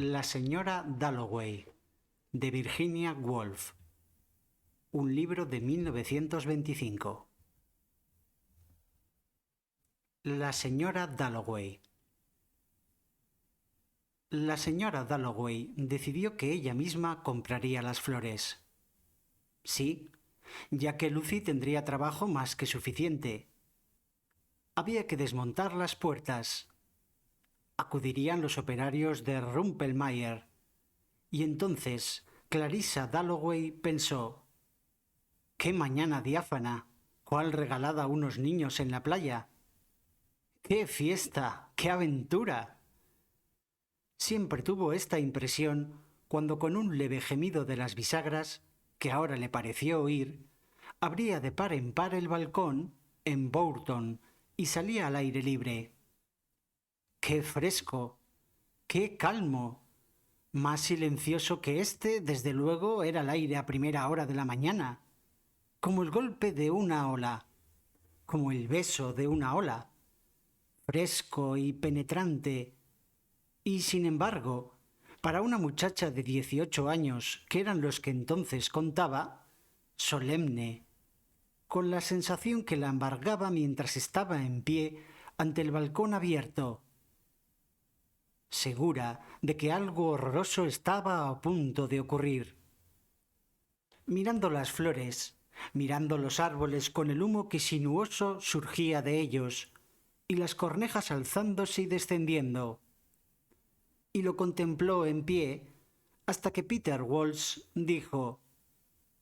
La señora Dalloway, de Virginia Woolf. Un libro de 1925. La señora Dalloway. La señora Dalloway decidió que ella misma compraría las flores. Sí, ya que Lucy tendría trabajo más que suficiente. Había que desmontar las puertas. Acudirían los operarios de Rumpelmayer. Y entonces Clarissa Dalloway pensó: ¡qué mañana diáfana! ¡Cuál regalada a unos niños en la playa! ¡Qué fiesta! ¡Qué aventura! Siempre tuvo esta impresión cuando, con un leve gemido de las bisagras, que ahora le pareció oír, abría de par en par el balcón en Bourton y salía al aire libre. ¡Qué fresco! ¡Qué calmo! Más silencioso que este, desde luego, era el aire a primera hora de la mañana, como el golpe de una ola, como el beso de una ola, fresco y penetrante. Y, sin embargo, para una muchacha de 18 años, que eran los que entonces contaba, solemne, con la sensación que la embargaba mientras estaba en pie ante el balcón abierto, segura de que algo horroroso estaba a punto de ocurrir. Mirando las flores, mirando los árboles con el humo que sinuoso surgía de ellos, y las cornejas alzándose y descendiendo, y lo contempló en pie hasta que Peter Walsh dijo: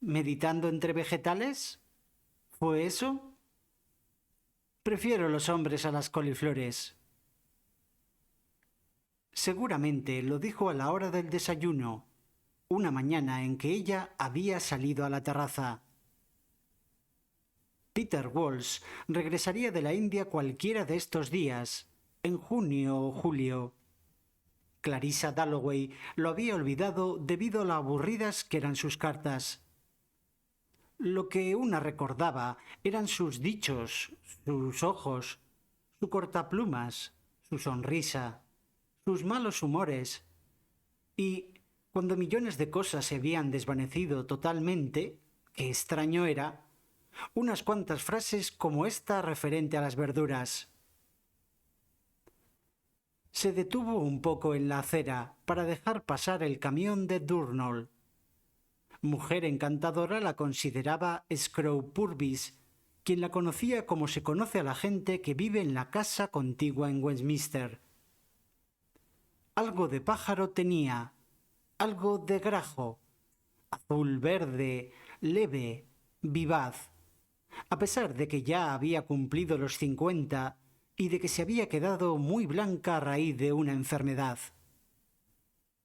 ¿meditando entre vegetales? ¿Fue eso? Prefiero los hombres a las coliflores. Seguramente lo dijo a la hora del desayuno, una mañana en que ella había salido a la terraza. Peter Walsh regresaría de la India cualquiera de estos días, en junio o julio. Clarissa Dalloway lo había olvidado debido a lo aburridas que eran sus cartas. Lo que una recordaba eran sus dichos, sus ojos, su cortaplumas, su sonrisa, sus malos humores. Y cuando millones de cosas se habían desvanecido totalmente, qué extraño era, unas cuantas frases como esta referente a las verduras. Se detuvo un poco en la acera para dejar pasar el camión de Durnall. Mujer encantadora la consideraba Scrooge Purvis, quien la conocía como se conoce a la gente que vive en la casa contigua en Westminster. Algo de pájaro tenía, algo de grajo, azul verde, leve, vivaz, a pesar de que ya había cumplido los 50 y de que se había quedado muy blanca a raíz de una enfermedad.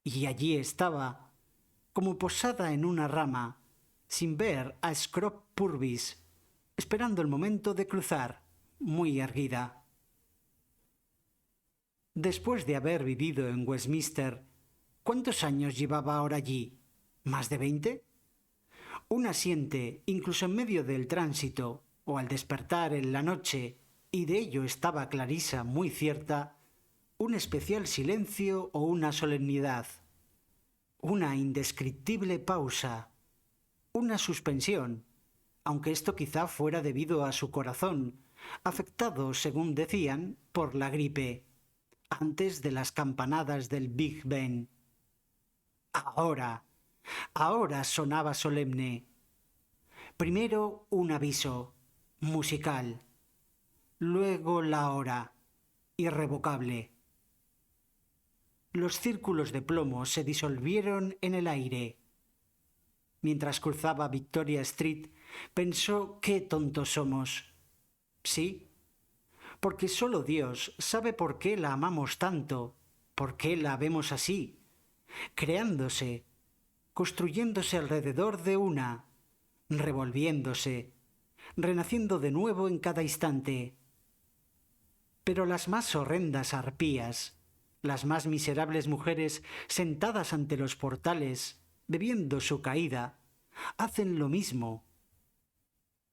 Y allí estaba, como posada en una rama, sin ver a Scrooge Purvis, esperando el momento de cruzar, muy erguida. Después de haber vivido en Westminster, ¿cuántos años llevaba ahora allí? ¿Más de 20? Una siente, incluso en medio del tránsito, o al despertar en la noche, y de ello estaba Clarissa muy cierta, un especial silencio o una solemnidad, una indescriptible pausa, una suspensión, aunque esto quizá fuera debido a su corazón, afectado, según decían, por la gripe, antes de las campanadas del Big Ben. Ahora, ahora sonaba solemne. Primero un aviso, musical. Luego la hora, irrevocable. Los círculos de plomo se disolvieron en el aire. Mientras cruzaba Victoria Street, pensó: qué tontos somos. Sí, porque solo Dios sabe por qué la amamos tanto, por qué la vemos así, creándose, construyéndose alrededor de una, revolviéndose, renaciendo de nuevo en cada instante. Pero las más horrendas arpías, las más miserables mujeres sentadas ante los portales, bebiendo su caída, hacen lo mismo.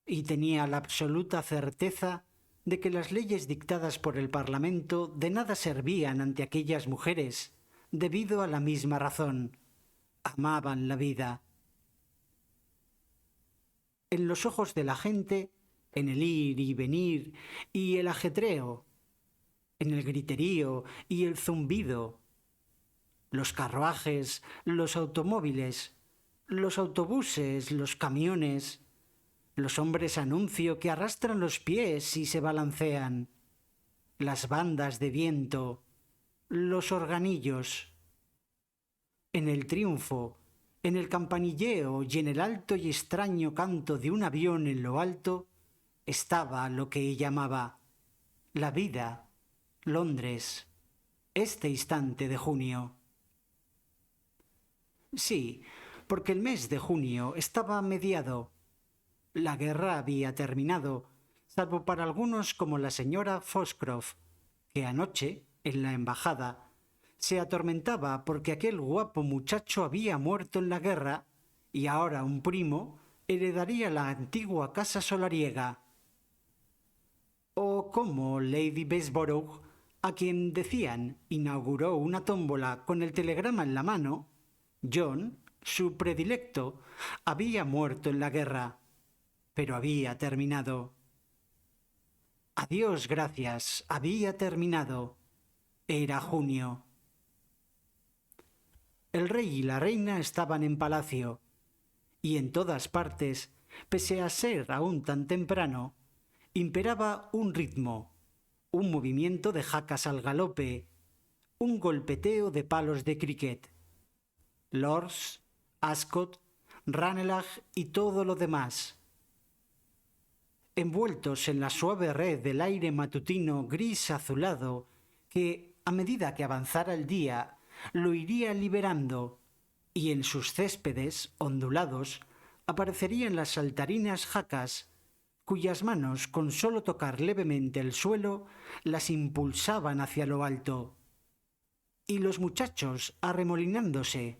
Y tenía la absoluta certeza de que las leyes dictadas por el Parlamento de nada servían ante aquellas mujeres, debido a la misma razón. Amaban la vida. En los ojos de la gente, en el ir y venir y el ajetreo, en el griterío y el zumbido, los carruajes, los automóviles, los autobuses, los camiones, los hombres anuncio que arrastran los pies y se balancean, las bandas de viento, los organillos. En el triunfo, en el campanilleo y en el alto y extraño canto de un avión en lo alto, estaba lo que ella amaba, la vida, Londres, este instante de junio. Sí, porque el mes de junio estaba mediado. La guerra había terminado, salvo para algunos como la señora Foxcroft, que anoche, en la embajada, se atormentaba porque aquel guapo muchacho había muerto en la guerra y ahora un primo heredaría la antigua casa solariega. O como Lady Bessborough, a quien decían inauguró una tómbola con el telegrama en la mano, John, su predilecto, había muerto en la guerra, pero había terminado. A Dios gracias, había terminado. Era junio. El rey y la reina estaban en palacio, y en todas partes, pese a ser aún tan temprano, imperaba un ritmo, un movimiento de jacas al galope, un golpeteo de palos de cricket. Lords, Ascot, Ranelagh y todo lo demás. Envueltos en la suave red del aire matutino gris azulado que, a medida que avanzara el día, lo iría liberando, y en sus céspedes ondulados aparecerían las saltarinas jacas, cuyas manos, con solo tocar levemente el suelo, las impulsaban hacia lo alto. Y los muchachos arremolinándose,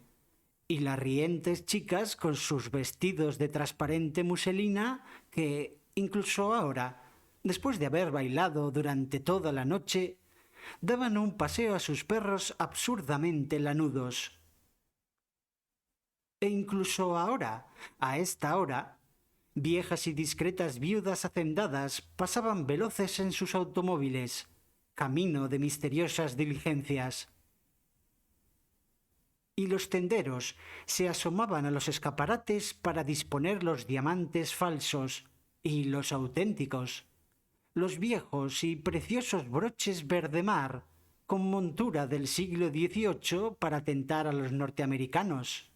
y las rientes chicas con sus vestidos de transparente muselina que, incluso ahora, después de haber bailado durante toda la noche, daban un paseo a sus perros absurdamente lanudos. E incluso ahora, a esta hora, viejas y discretas viudas hacendadas pasaban veloces en sus automóviles, camino de misteriosas diligencias. Y los tenderos se asomaban a los escaparates para disponer los diamantes falsos y los auténticos, los viejos y preciosos broches verde mar con montura del siglo XVIII para tentar a los norteamericanos.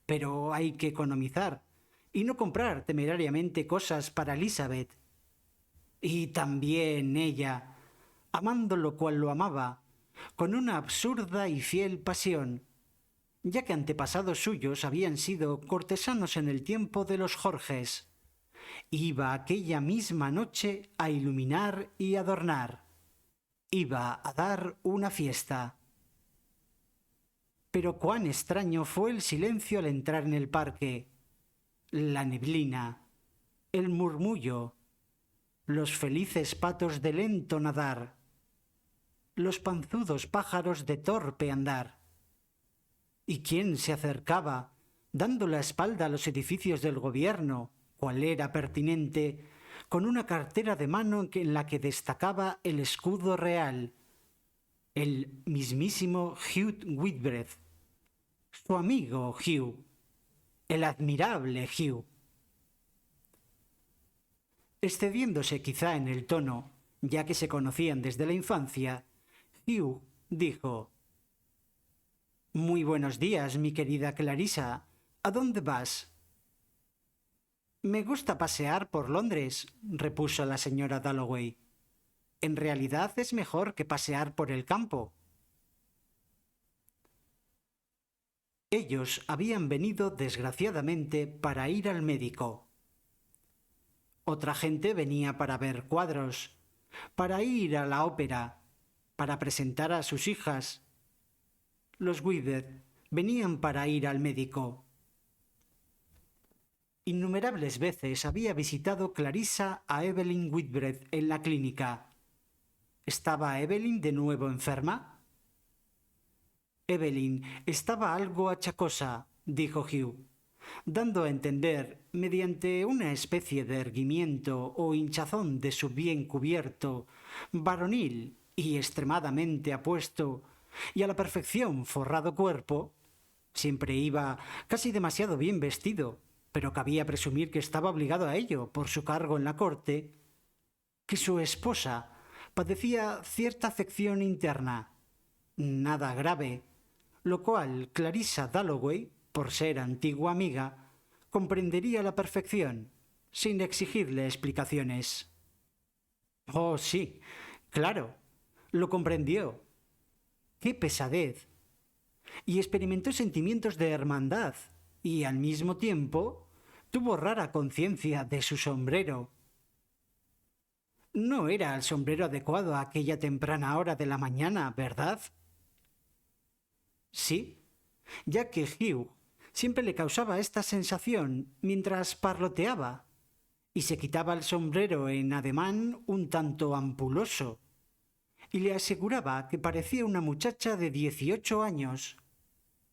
Pero hay que economizar y no comprar temerariamente cosas para Elizabeth. Y también ella, amando lo cual lo amaba, con una absurda y fiel pasión, ya que antepasados suyos habían sido cortesanos en el tiempo de los Jorges, iba aquella misma noche a iluminar y adornar. Iba a dar una fiesta. Pero cuán extraño fue el silencio al entrar en el parque. La neblina, el murmullo, los felices patos de lento nadar, los panzudos pájaros de torpe andar. ¿Y quién se acercaba, dando la espalda a los edificios del gobierno, cual era pertinente, con una cartera de mano en la que destacaba el escudo real, el mismísimo Hugh Whitbread, su amigo Hugh, el admirable Hugh? Excediéndose quizá en el tono, ya que se conocían desde la infancia, Hugh dijo: «Muy buenos días, mi querida Clarissa. ¿A dónde vas?» «Me gusta pasear por Londres», repuso la señora Dalloway. «En realidad es mejor que pasear por el campo». Ellos habían venido, desgraciadamente, para ir al médico. Otra gente venía para ver cuadros, para ir a la ópera, para presentar a sus hijas. Los Whitbread venían para ir al médico. Innumerables veces había visitado Clarissa a Evelyn Whitbread en la clínica. ¿Estaba Evelyn de nuevo enferma? Evelyn estaba algo achacosa, dijo Hugh, dando a entender, mediante una especie de erguimiento o hinchazón de su bien cubierto, varonil y extremadamente apuesto, y a la perfección forrado cuerpo, siempre iba casi demasiado bien vestido, pero cabía presumir que estaba obligado a ello por su cargo en la corte, que su esposa padecía cierta afección interna, nada grave, lo cual Clarissa Dalloway, por ser antigua amiga, comprendería a la perfección, sin exigirle explicaciones. Oh, sí, claro, lo comprendió. ¡Qué pesadez! Y experimentó sentimientos de hermandad, y al mismo tiempo tuvo rara conciencia de su sombrero. No era el sombrero adecuado a aquella temprana hora de la mañana, ¿verdad? Sí, ya que Hugh siempre le causaba esta sensación mientras parloteaba, y se quitaba el sombrero en ademán un tanto ampuloso, y le aseguraba que parecía una muchacha de 18 años,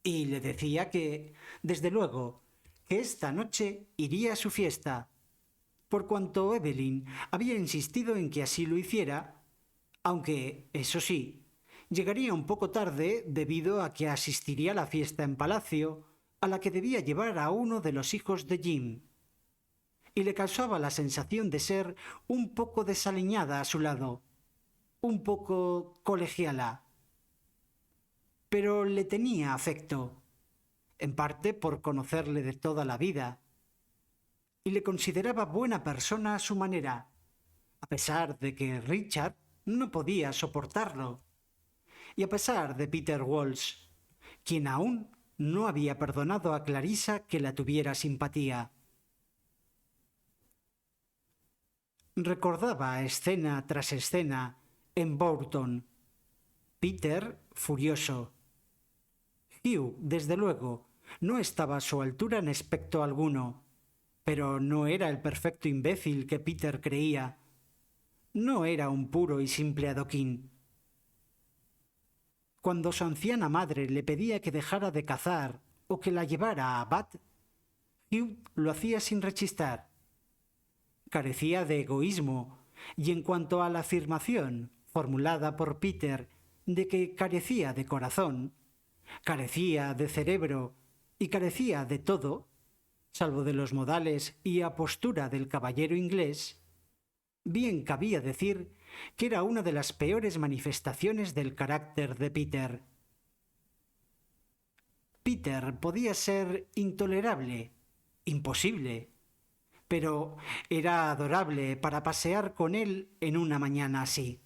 y le decía que, desde luego, que esta noche iría a su fiesta, por cuanto Evelyn había insistido en que así lo hiciera, aunque, eso sí, llegaría un poco tarde debido a que asistiría a la fiesta en palacio, a la que debía llevar a uno de los hijos de Jim, y le causaba la sensación de ser un poco desaliñada a su lado, un poco colegiala. Pero le tenía afecto, en parte por conocerle de toda la vida, y le consideraba buena persona a su manera, a pesar de que Richard no podía soportarlo, y a pesar de Peter Walsh, quien aún no había perdonado a Clarissa que la tuviera simpatía. Recordaba escena tras escena en Bourton. Peter furioso. Hugh, desde luego, no estaba a su altura en aspecto alguno, pero no era el perfecto imbécil que Peter creía. No era un puro y simple adoquín. Cuando su anciana madre le pedía que dejara de cazar o que la llevara a Bath, Hugh lo hacía sin rechistar. Carecía de egoísmo, y en cuanto a la afirmación formulada por Peter de que carecía de corazón, carecía de cerebro y carecía de todo, salvo de los modales y apostura del caballero inglés, bien cabía decir que era una de las peores manifestaciones del carácter de Peter. Peter podía ser intolerable, imposible, pero era adorable para pasear con él en una mañana así.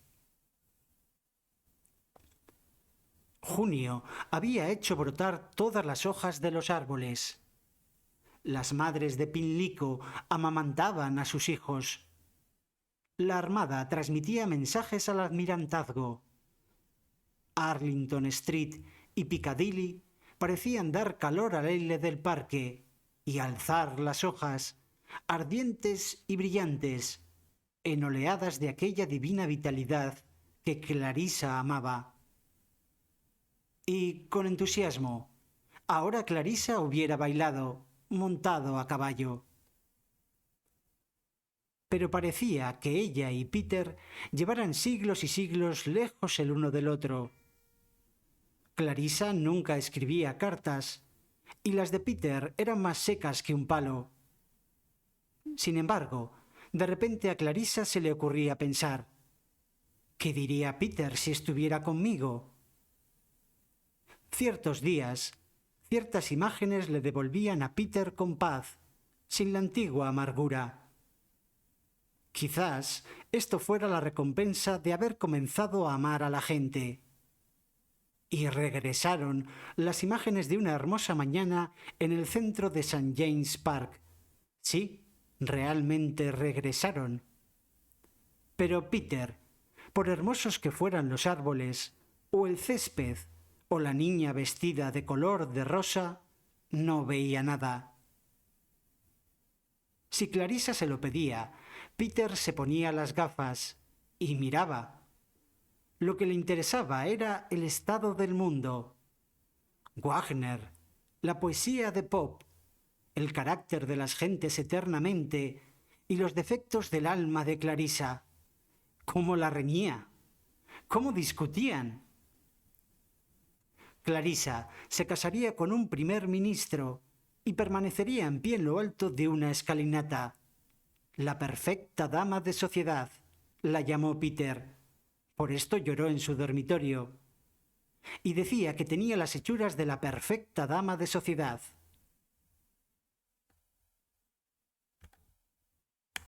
Junio había hecho brotar todas las hojas de los árboles. Las madres de Pinlico amamantaban a sus hijos. La armada transmitía mensajes al almirantazgo. Arlington Street y Piccadilly parecían dar calor al aire del parque y alzar las hojas, ardientes y brillantes, en oleadas de aquella divina vitalidad que Clarissa amaba. Y con entusiasmo, ahora Clarissa hubiera bailado, montado a caballo. Pero parecía que ella y Peter llevaran siglos y siglos lejos el uno del otro. Clarissa nunca escribía cartas, y las de Peter eran más secas que un palo. Sin embargo, de repente a Clarissa se le ocurría pensar: ¿qué diría Peter si estuviera conmigo? Ciertos días, ciertas imágenes le devolvían a Peter con paz, sin la antigua amargura. Quizás esto fuera la recompensa de haber comenzado a amar a la gente. Y regresaron las imágenes de una hermosa mañana en el centro de St. James Park. Sí, realmente regresaron. Pero Peter, por hermosos que fueran los árboles, o el césped, o la niña vestida de color de rosa, no veía nada. Si Clarissa se lo pedía, Peter se ponía las gafas y miraba. Lo que le interesaba era el estado del mundo, Wagner, la poesía de Pope, el carácter de las gentes eternamente y los defectos del alma de Clarisa. ¿Cómo la reñía? ¿Cómo discutían? Clarisa se casaría con un primer ministro y permanecería en pie en lo alto de una escalinata. La perfecta dama de sociedad, la llamó Peter. Por esto lloró en su dormitorio. Y decía que tenía las hechuras de la perfecta dama de sociedad.